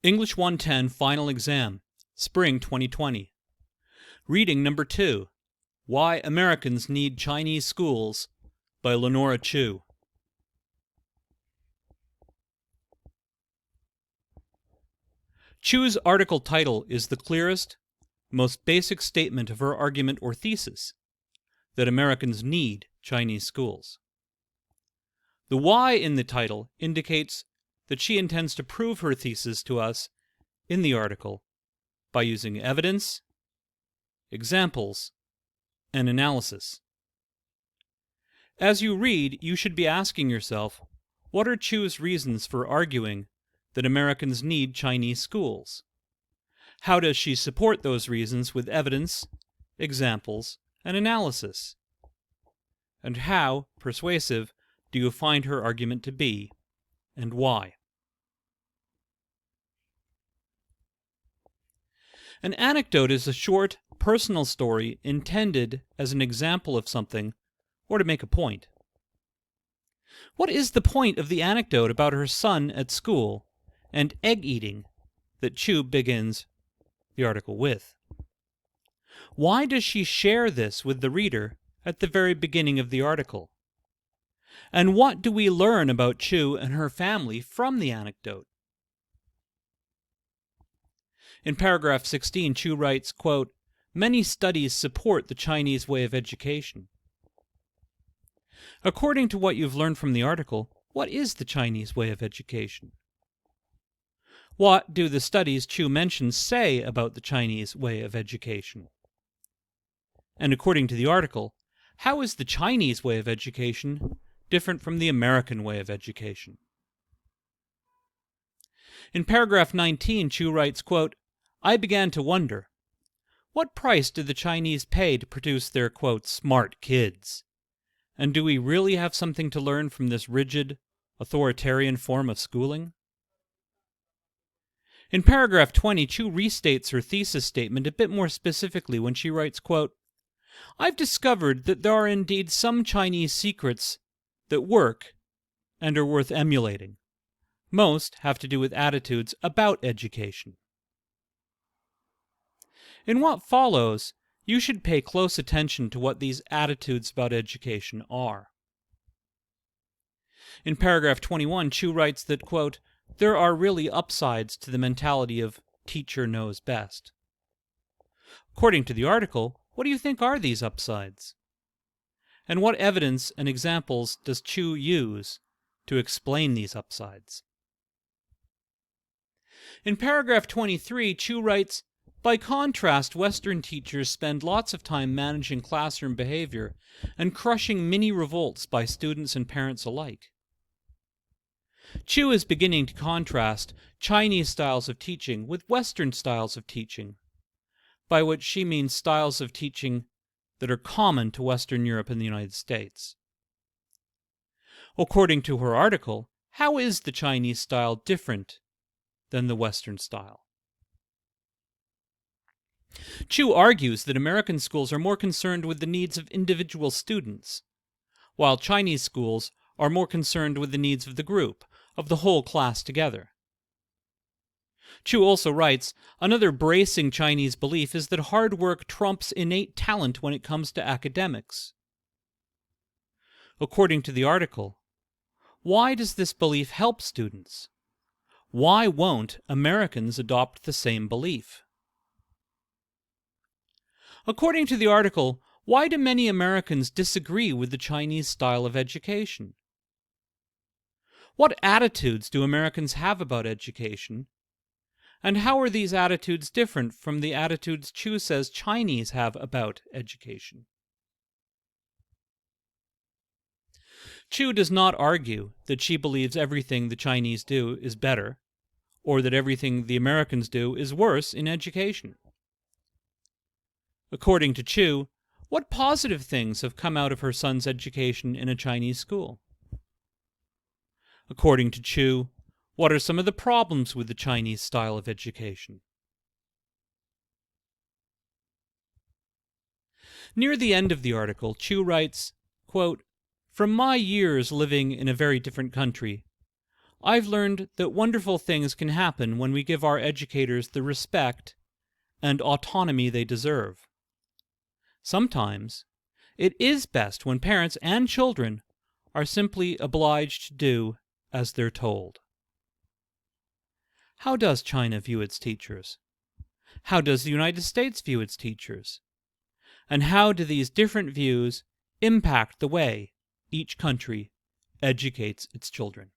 English 110 Final Exam, Spring 2020. Reading number 2, Why Americans Need Chinese Schools, by Lenora Chu. Chu's article title is the clearest, most basic statement of her argument or thesis, that Americans need Chinese schools. The why in the title indicates that she intends to prove her thesis to us in the article by using evidence, examples, and analysis. As you read, you should be asking yourself, what are Chu's reasons for arguing that Americans need Chinese schools? How does she support those reasons with evidence, examples, and analysis? And how persuasive do you find her argument to be, and why? An anecdote is a short, personal story intended as an example of something or to make a point. What is the point of the anecdote about her son at school and egg-eating that Chu begins the article with? Why does she share this with the reader at the very beginning of the article? And what do we learn about Chu and her family from the anecdote? In paragraph 16, Chu writes, quote, "Many studies support the Chinese way of education." According to what you've learned from the article, what is the Chinese way of education? What do the studies Chu mentions say about the Chinese way of education? And according to the article, how is the Chinese way of education different from the American way of education? In paragraph 19, Chu writes, quote, "I began to wonder, what price did the Chinese pay to produce their, quote, smart kids? And do we really have something to learn from this rigid, authoritarian form of schooling?" In paragraph 20, Chu restates her thesis statement a bit more specifically when she writes, quote, "I've discovered that there are indeed some Chinese secrets that work and are worth emulating. Most have to do with attitudes about education." In what follows, you should pay close attention to what these attitudes about education are. In paragraph 21, Chu writes that, quote, "There are really upsides to the mentality of teacher knows best." According to the article, what do you think are these upsides? And what evidence and examples does Chu use to explain these upsides? In paragraph 23, Chu writes, "By contrast, Western teachers spend lots of time managing classroom behavior and crushing mini revolts by students and parents alike." Chu is beginning to contrast Chinese styles of teaching with Western styles of teaching, by which she means styles of teaching that are common to Western Europe and the United States. According to her article, how is the Chinese style different than the Western style? Chu argues that American schools are more concerned with the needs of individual students, while Chinese schools are more concerned with the needs of the group, of the whole class together. Chu also writes, "Another bracing Chinese belief is that hard work trumps innate talent when it comes to academics." According to the article, why does this belief help students? Why won't Americans adopt the same belief? According to the article, why do many Americans disagree with the Chinese style of education? What attitudes do Americans have about education? And how are these attitudes different from the attitudes Chu says Chinese have about education? Chu does not argue that she believes everything the Chinese do is better, or that everything the Americans do is worse in education. According to Chu, what positive things have come out of her son's education in a Chinese school? According to Chu, what are some of the problems with the Chinese style of education? Near the end of the article, Chu writes, quote, "From my years living in a very different country, I've learned that wonderful things can happen when we give our educators the respect and autonomy they deserve. Sometimes it is best when parents and children are simply obliged to do as they're told. How does China view its teachers? How does the United States view its teachers? And how do these different views impact the way each country educates its children?